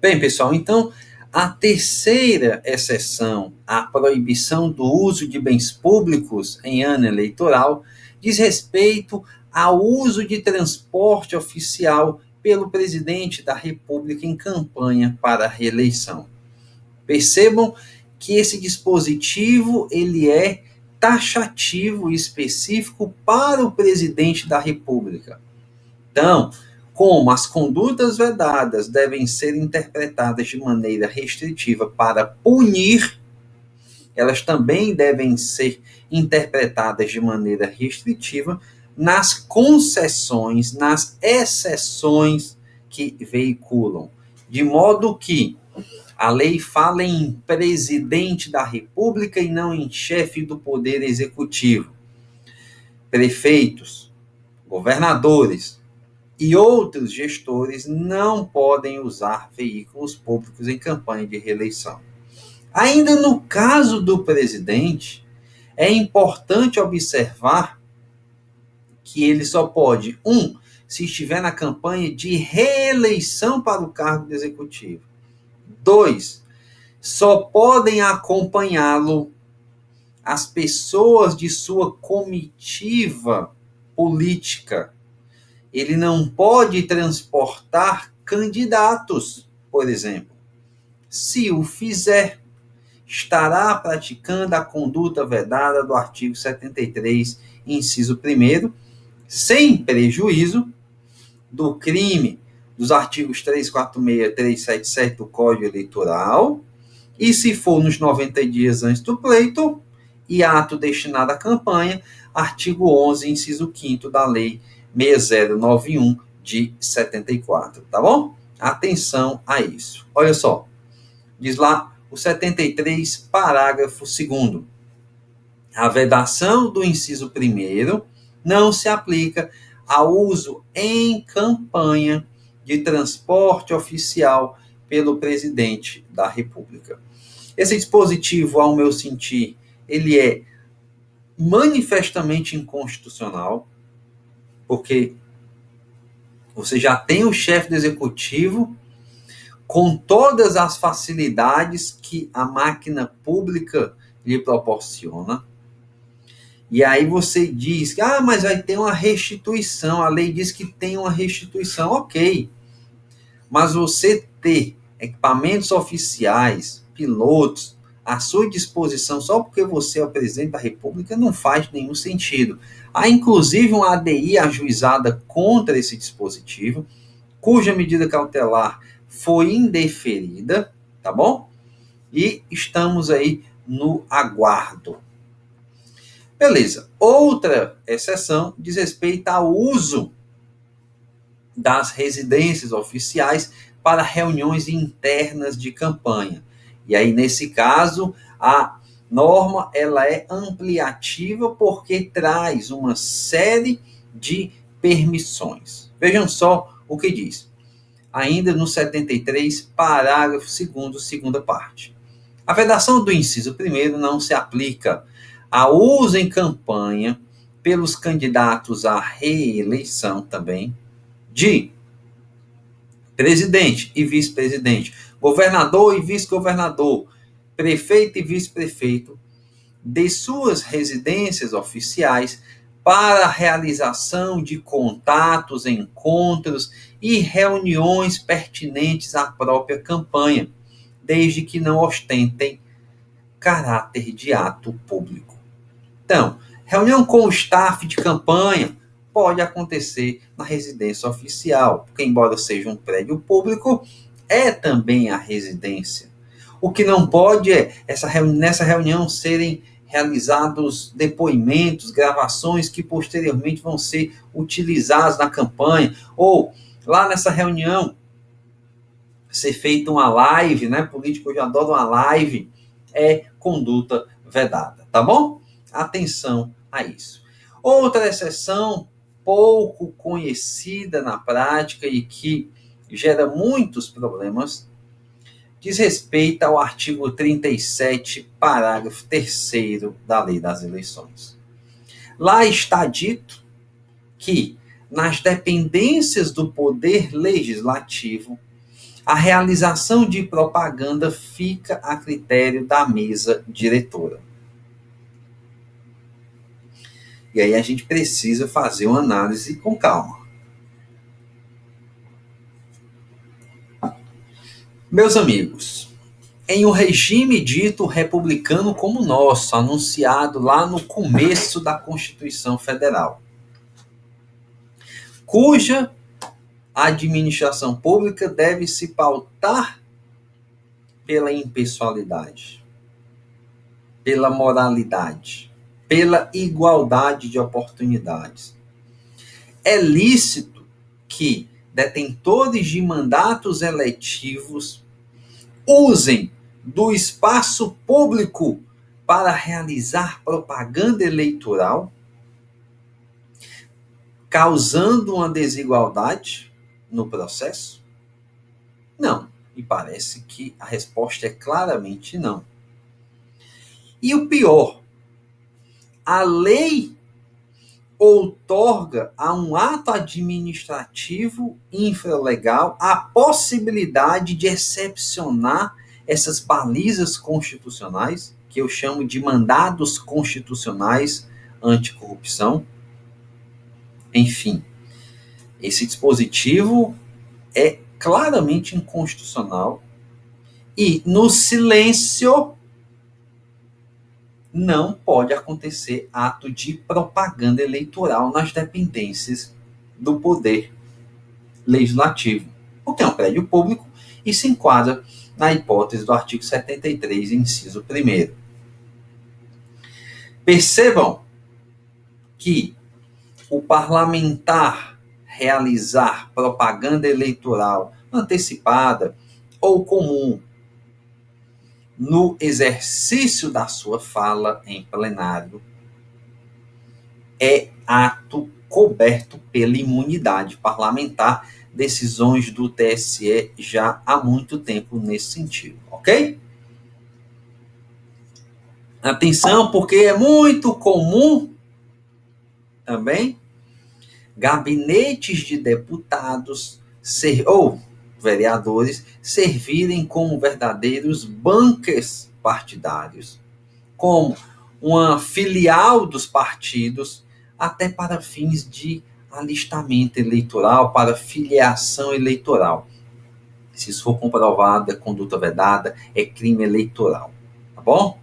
Bem, pessoal, então, a terceira exceção à proibição do uso de bens públicos em ano eleitoral diz respeito ao uso de transporte oficial pelo presidente da República em campanha para a reeleição. Percebam que esse dispositivo ele é taxativo e específico para o presidente da República. Então, como as condutas vedadas devem ser interpretadas de maneira restritiva para punir, elas também devem ser interpretadas de maneira restritiva nas concessões, nas exceções que veiculam. De modo que a lei fala em presidente da República e não em chefe do Poder Executivo. Prefeitos, governadores e outros gestores não podem usar veículos públicos em campanha de reeleição. Ainda no caso do presidente, é importante observar que ele só pode, se estiver na campanha de reeleição para o cargo do executivo. 2, só podem acompanhá-lo as pessoas de sua comitiva política. Ele não pode transportar candidatos, por exemplo. Se o fizer, estará praticando a conduta vedada do artigo 73, inciso 1º, sem prejuízo do crime dos artigos 346 e 377 do Código Eleitoral, e se for nos 90 dias antes do pleito e ato destinado à campanha, artigo 11, inciso 5º da Lei 6091 de 74, tá bom? Atenção a isso. Olha só, diz lá o 73, parágrafo 2º. A vedação do inciso 1º não se aplica ao uso em campanha de transporte oficial pelo presidente da República. Esse dispositivo, ao meu sentir, ele é manifestamente inconstitucional, porque você já tem o chefe do executivo com todas as facilidades que a máquina pública lhe proporciona. E aí você diz, mas vai ter uma restituição, a lei diz que tem uma restituição, ok. Mas você ter equipamentos oficiais, pilotos, à sua disposição só porque você é o presidente da República não faz nenhum sentido. Há inclusive uma ADI ajuizada contra esse dispositivo, cuja medida cautelar foi indeferida, tá bom? E estamos aí no aguardo. Beleza. Outra exceção diz respeito ao uso das residências oficiais para reuniões internas de campanha. E aí, nesse caso, a norma ela é ampliativa porque traz uma série de permissões. Vejam só o que diz. Ainda no 73, parágrafo 2º, segunda parte. A vedação do inciso 1º não se aplica ao uso em campanha pelos candidatos à reeleição também de presidente e vice-presidente, governador e vice-governador, prefeito e vice-prefeito, de suas residências oficiais para a realização de contatos, encontros e reuniões pertinentes à própria campanha, desde que não ostentem caráter de ato público. Então, reunião com o staff de campanha pode acontecer na residência oficial, porque embora seja um prédio público, é também a residência. O que não pode é nessa reunião serem realizados depoimentos, gravações que posteriormente vão ser utilizados na campanha, ou lá nessa reunião ser feita uma live, né? Político já adora uma live, é conduta vedada, tá bom? Atenção a isso. Outra exceção pouco conhecida na prática e que gera muitos problemas diz respeito ao artigo 37, parágrafo 3º da Lei das Eleições. Lá está dito que nas dependências do Poder Legislativo, A realização de propaganda fica a critério da mesa diretora. E aí a gente precisa fazer uma análise com calma. Meus amigos, em um regime dito republicano como o nosso, anunciado lá no começo da Constituição Federal, cuja administração pública deve se pautar pela impessoalidade, pela moralidade, pela igualdade de oportunidades. É lícito que detentores de mandatos eletivos usem do espaço público para realizar propaganda eleitoral, causando uma desigualdade no processo? Não. E parece que a resposta é claramente não. E o pior, a lei outorga a um ato administrativo infralegal a possibilidade de excepcionar essas balizas constitucionais, que eu chamo de mandados constitucionais anticorrupção. Enfim, esse dispositivo é claramente inconstitucional e, no silêncio, não pode acontecer ato de propaganda eleitoral nas dependências do poder legislativo, porque é um prédio público e se enquadra na hipótese do artigo 73, inciso 1º. Percebam que o parlamentar realizar propaganda eleitoral antecipada ou comum no exercício da sua fala em plenário é ato coberto pela imunidade parlamentar, decisões do TSE já há muito tempo nesse sentido, ok? Atenção, porque é muito comum também gabinetes de deputados ou vereadores servirem como verdadeiros bunkers partidários, como uma filial dos partidos, até para fins de alistamento eleitoral, para filiação eleitoral. Se isso for comprovado, é conduta vedada, é crime eleitoral. Tá bom?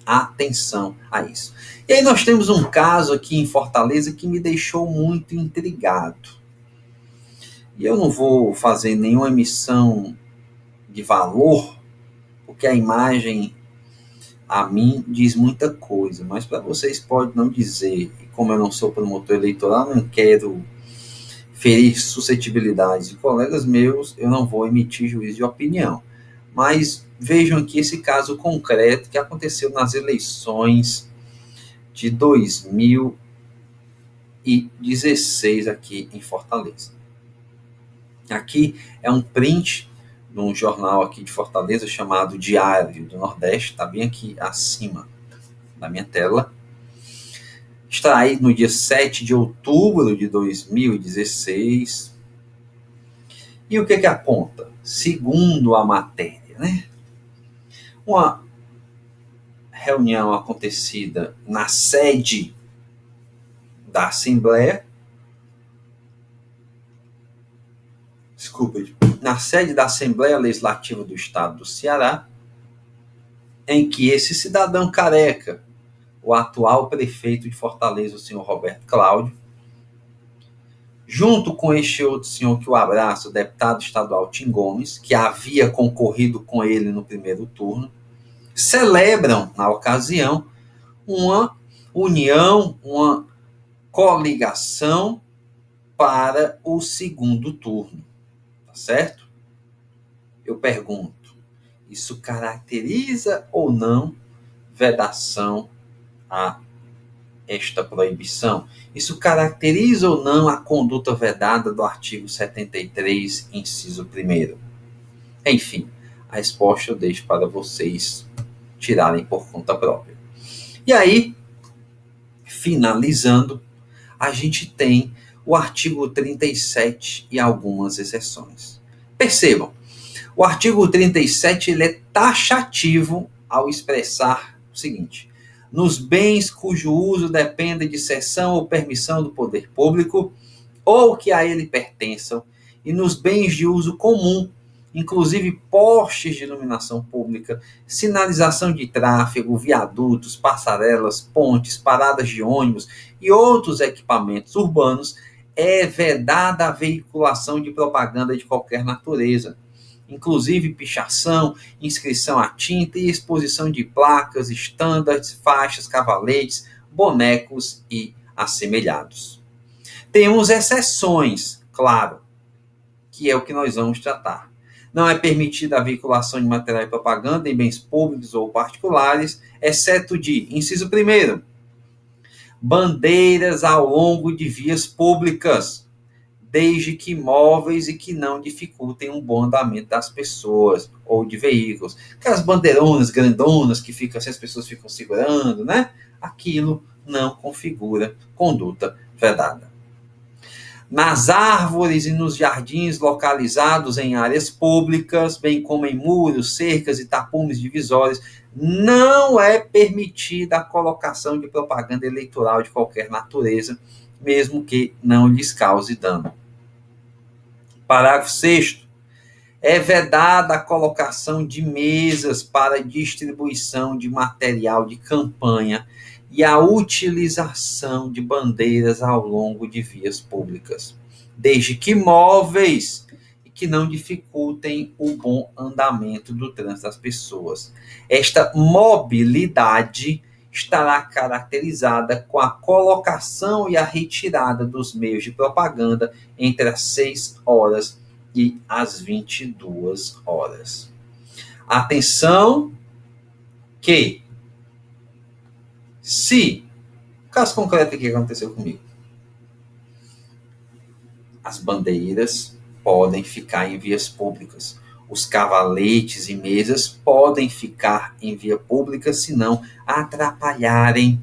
Atenção a isso. E aí nós temos um caso aqui em Fortaleza que me deixou muito intrigado. E eu não vou fazer nenhuma emissão de valor, porque a imagem a mim diz muita coisa, mas para vocês pode não dizer. E como eu não sou promotor eleitoral, não quero ferir suscetibilidades de colegas meus, eu não vou emitir juízo de opinião. Mas vejam aqui esse caso concreto que aconteceu nas eleições de 2016 aqui em Fortaleza. Aqui é um print de um jornal aqui de Fortaleza chamado Diário do Nordeste, está bem aqui acima da minha tela. Está aí no dia 7 de outubro de 2016. E o que aponta? Segundo a matéria, né? Uma reunião acontecida na sede da Assembleia, na sede da Assembleia Legislativa do Estado do Ceará, em que esse cidadão careca, o atual prefeito de Fortaleza, o senhor Roberto Cláudio, junto com este outro senhor que eu abraço, o deputado estadual Tim Gomes, que havia concorrido com ele no primeiro turno, celebram, na ocasião, uma união, uma coligação para o segundo turno. Tá certo? Eu pergunto, isso caracteriza ou não vedação a esta proibição? Isso caracteriza ou não a conduta vedada do artigo 73, inciso 1º? Enfim, a resposta eu deixo para vocês tirarem por conta própria. E aí, finalizando, a gente tem o artigo 37 e algumas exceções. Percebam, O artigo 37 ele é taxativo ao expressar o seguinte: nos bens cujo uso dependa de cessão ou permissão do poder público, ou que a ele pertençam, e nos bens de uso comum, inclusive postes de iluminação pública, sinalização de tráfego, viadutos, passarelas, pontes, paradas de ônibus e outros equipamentos urbanos, é vedada a veiculação de propaganda de qualquer natureza, inclusive pichação, inscrição a tinta e exposição de placas, estandartes, faixas, cavaletes, bonecos e assemelhados. Temos exceções, claro, que é o que nós vamos tratar. Não é permitida a veiculação de material de propaganda em bens públicos ou particulares, exceto de, inciso 1º, bandeiras ao longo de vias públicas, desde que móveis e que não dificultem um bom andamento das pessoas ou de veículos. Aquelas bandeironas grandonas que ficam, assim, as pessoas ficam segurando, né? Aquilo não configura conduta vedada. Nas árvores e nos jardins localizados em áreas públicas, bem como em muros, cercas e tapumes divisórios, não é permitida a colocação de propaganda eleitoral de qualquer natureza, mesmo que não lhes cause dano. Parágrafo 6º. É vedada a colocação de mesas para distribuição de material de campanha e a utilização de bandeiras ao longo de vias públicas, desde que móveis e que não dificultem o bom andamento do trânsito das pessoas. Esta mobilidade estará caracterizada com a colocação e a retirada dos meios de propaganda entre as 6 horas e às 22 horas. Atenção que, se, caso concreto aqui que aconteceu comigo, as bandeiras podem ficar em vias públicas, os cavaletes e mesas podem ficar em via pública, se não atrapalharem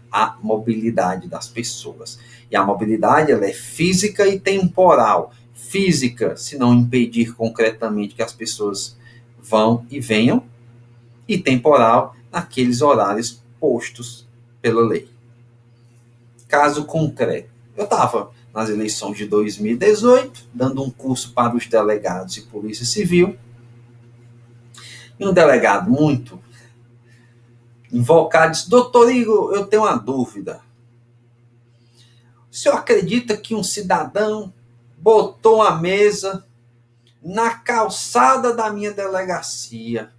a mobilidade das pessoas. E a mobilidade ela é física e temporal. Física, se não impedir concretamente que as pessoas vão e venham, e temporal, naqueles horários postos pela lei. Caso concreto, eu estava nas eleições de 2018, dando um curso para os delegados de Polícia Civil, e um delegado muito invocado disse: doutor Igor, eu tenho uma dúvida. O senhor acredita que um cidadão botou a mesa na calçada da minha delegacia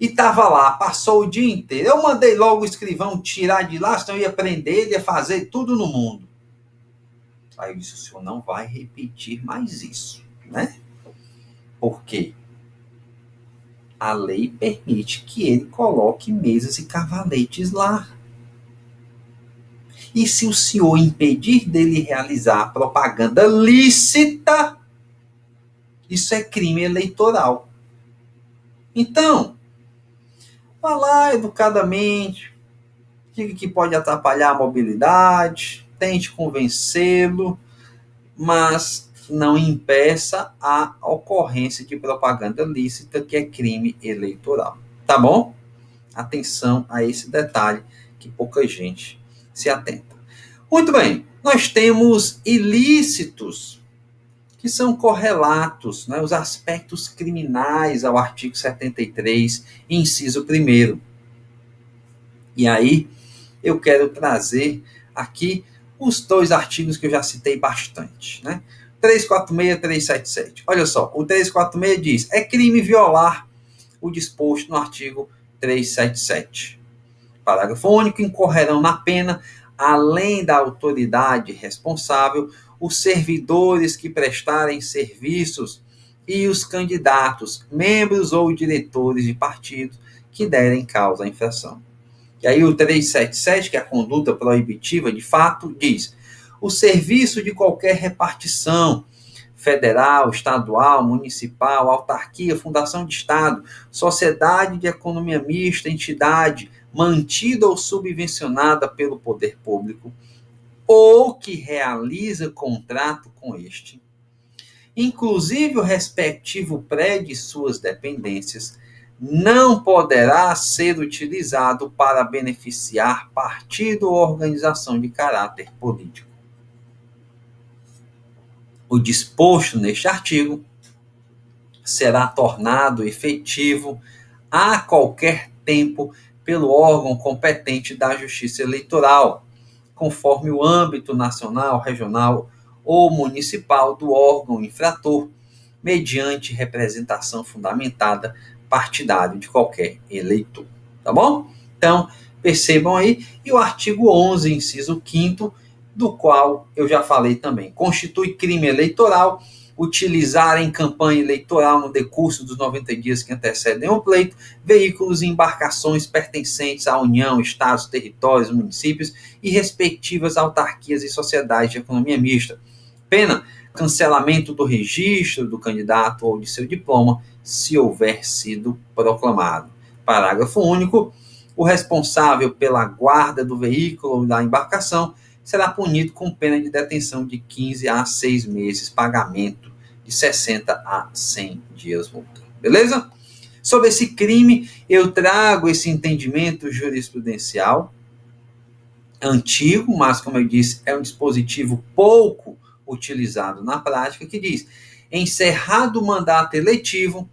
e estava lá, passou o dia inteiro? Eu mandei logo o escrivão tirar de lá, senão eu ia prender ele, ia fazer tudo no mundo. Aí eu disse: o senhor não vai repetir mais isso, né? Por quê? A lei permite que ele coloque mesas e cavaletes lá. E se o senhor impedir dele realizar propaganda lícita, isso é crime eleitoral. Então, vá lá educadamente, diga que pode atrapalhar a mobilidade, tente convencê-lo, mas não impeça a ocorrência de propaganda lícita, que é crime eleitoral. Tá bom? Atenção a esse detalhe que pouca gente se atenta. Muito bem, nós temos ilícitos, que são correlatos, né, os aspectos criminais ao artigo 73, inciso 1º. E aí, eu quero trazer aqui os 2 artigos que eu já citei bastante, né? 346 e 377. Olha só, o 346 diz: é crime violar o disposto no artigo 377. Parágrafo único: incorrerão na pena, além da autoridade responsável, os servidores que prestarem serviços e os candidatos, membros ou diretores de partidos que derem causa à infração. E aí o 377, que é a conduta proibitiva de fato, diz: o serviço de qualquer repartição, federal, estadual, municipal, autarquia, fundação de Estado, sociedade de economia mista, entidade, mantida ou subvencionada pelo poder público, ou que realiza contrato com este, inclusive o respectivo prédio e suas dependências, não poderá ser utilizado para beneficiar partido ou organização de caráter político. O disposto neste artigo será tornado efetivo a qualquer tempo pelo órgão competente da Justiça Eleitoral, conforme o âmbito nacional, regional ou municipal do órgão infrator, mediante representação fundamentada partidário de qualquer eleitor. Tá bom? Então, percebam aí. E o artigo 11, inciso 5º, do qual eu já falei também. Constitui crime eleitoral utilizar em campanha eleitoral no decurso dos 90 dias que antecedem o pleito, veículos e embarcações pertencentes à União, Estados, territórios, municípios e respectivas autarquias e sociedades de economia mista. Pena, cancelamento do registro do candidato ou de seu diploma, se houver sido proclamado. Parágrafo único. O responsável pela guarda do veículo ou da embarcação será punido com pena de detenção de 15 a 6 meses, pagamento de 60 a 100 dias multa. Beleza? Sobre esse crime, eu trago esse entendimento jurisprudencial antigo, mas, como eu disse, é um dispositivo pouco utilizado na prática, que diz: encerrado o mandato eletivo,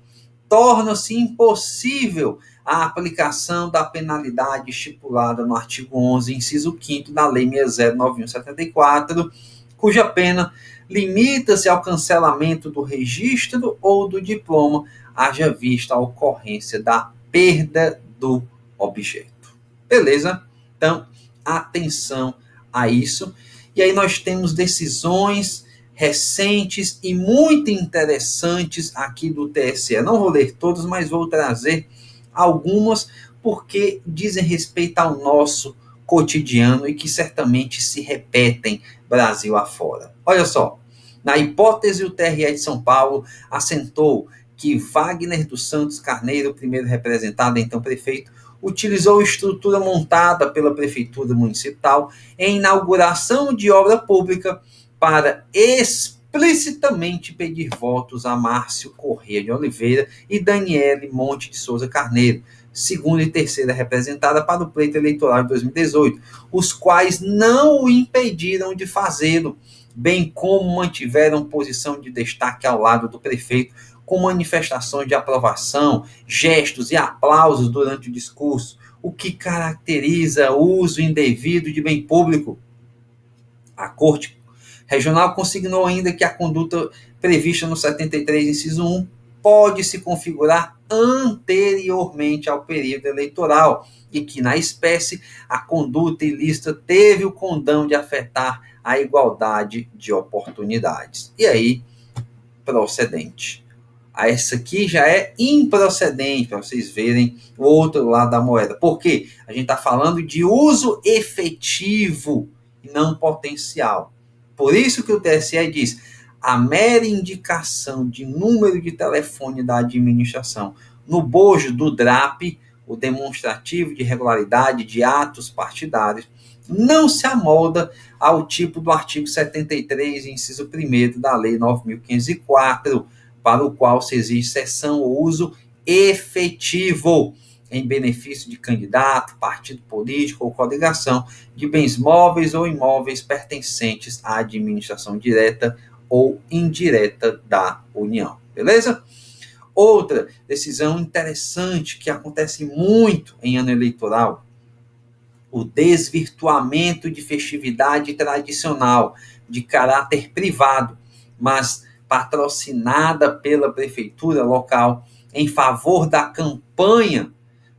torna-se impossível a aplicação da penalidade estipulada no artigo 11, inciso 5º da Lei 6091/74, cuja pena limita-se ao cancelamento do registro ou do diploma, haja vista a ocorrência da perda do objeto. Beleza? Então, atenção a isso. E aí nós temos decisões recentes e muito interessantes aqui do TSE. Não vou ler todas, mas vou trazer algumas, porque dizem respeito ao nosso cotidiano e que certamente se repetem Brasil afora. Olha só, na hipótese, o TRE de São Paulo assentou que Wagner dos Santos Carneiro, primeiro representado, então prefeito, utilizou estrutura montada pela Prefeitura Municipal em inauguração de obra pública para explicitamente pedir votos a Márcio Corrêa de Oliveira e Daniele Monte de Souza Carneiro, segunda e terceira representada para o pleito eleitoral de 2018, os quais não o impediram de fazê-lo, bem como mantiveram posição de destaque ao lado do prefeito, com manifestações de aprovação, gestos e aplausos durante o discurso, o que caracteriza o uso indevido de bem público. A Corte Regional consignou ainda que a conduta prevista no 73, inciso 1, pode se configurar anteriormente ao período eleitoral e que, na espécie, a conduta ilícita teve o condão de afetar a igualdade de oportunidades. E aí, procedente. Essa aqui já é improcedente, para vocês verem o outro lado da moeda. Por quê? A gente está falando de uso efetivo e não potencial. Por isso que o TSE diz: a mera indicação de número de telefone da administração no bojo do DRAP, o demonstrativo de regularidade de atos partidários, não se amolda ao tipo do artigo 73, inciso 1º da Lei 9.504, para o qual se exige cessão ou uso efetivo em benefício de candidato, partido político ou coligação de bens móveis ou imóveis pertencentes à administração direta ou indireta da União. Beleza? Outra decisão interessante que acontece muito em ano eleitoral: o desvirtuamento de festividade tradicional de caráter privado, mas patrocinada pela prefeitura local em favor da campanha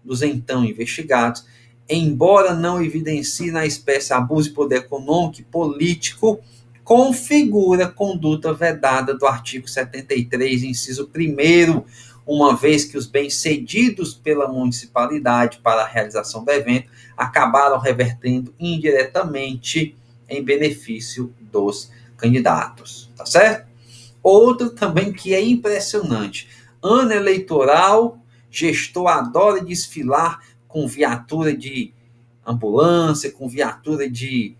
dos então investigados, embora não evidencie na espécie abuso de poder econômico e político, configura conduta vedada do artigo 73, inciso 1º, uma vez que os bens cedidos pela municipalidade para a realização do evento acabaram revertendo indiretamente em benefício dos candidatos. Tá certo? Outro também que é impressionante: ano eleitoral, gestor adora desfilar com viatura de ambulância, com viatura de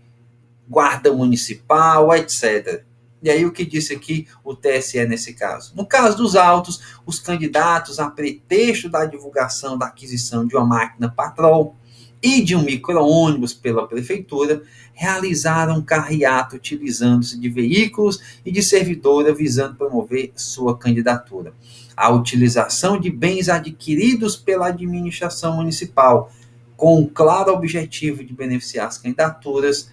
guarda municipal, etc. E aí o que disse aqui o TSE nesse caso? No caso dos autos, os candidatos, a pretexto da divulgação da aquisição de uma máquina patrol e de um micro-ônibus pela prefeitura, realizaram carreata utilizando-se de veículos e de servidora visando promover sua candidatura. A utilização de bens adquiridos pela administração municipal com o claro objetivo de beneficiar as candidaturas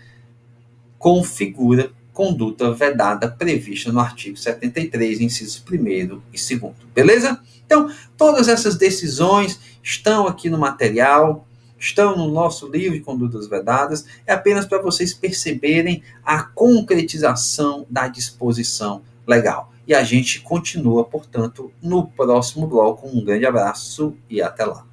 configura conduta vedada prevista no artigo 73, incisos 1º e 2º. Beleza? Então, todas essas decisões estão aqui no material, estão no nosso livro de condutas vedadas, é apenas para vocês perceberem a concretização da disposição legal. E a gente continua, portanto, no próximo bloco. Um grande abraço e até lá.